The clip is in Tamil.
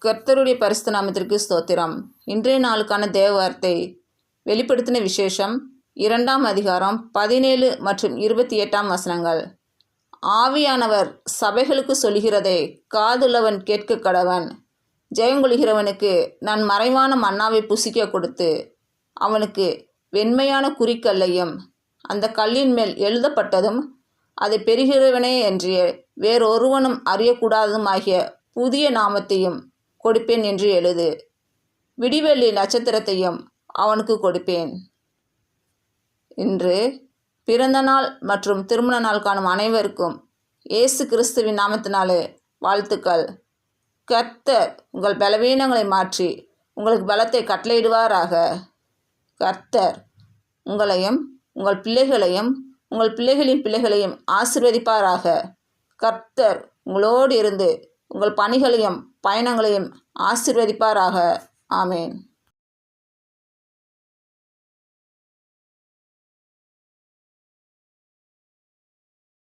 கர்த்தருடைய பரிசுத்த நாமத்திற்கு ஸ்தோத்திரம். இன்றைய நாளுக்கான தேவ வார்த்தை வெளிப்படுத்தின விசேஷம் 2ஆம் அதிகாரம் 17 மற்றும் 28ஆம் வசனங்கள். ஆவியானவர் சபைகளுக்கு சொல்கிறதை காதுள்ளவன் கேட்க கடவன். ஜெயங்கொள்கிறவனுக்கு நான் மறைவான மன்னாவை புசிக்க கொடுத்து அவனுக்கு வெண்மையான குறிக்கல்லையும் அந்த கல்லின் மேல் எழுதப்பட்டதும் அதை பெறுகிறவனே என்று வேறொருவனும் அறியக்கூடாததுமாகிய புதிய நாமத்தையும் கொடுப்பேன் என்று எழுது. விடிவெள்ளி நட்சத்திரத்தையும் அவனுக்கு கொடுப்பேன். இன்று பிறந்த நாள் மற்றும் திருமண நாள் காணும் அனைவருக்கும் இயேசு கிறிஸ்துவின் நாமத்தினாலே வாழ்த்துக்கள். கர்த்தர் உங்கள் பலவீனங்களை மாற்றி உங்களுக்கு பலத்தை கட்டளையிடுவாராக. கர்த்தர் உங்களையும் உங்கள் பிள்ளைகளையும் உங்கள் பிள்ளைகளின் பிள்ளைகளையும் ஆசீர்வதிப்பாராக. கர்த்தர் உங்களோடு இருந்து உங்கள் பணிகளையும் பயணங்களையும் ஆசீர்வதிப்பாராக. ஆமேன்.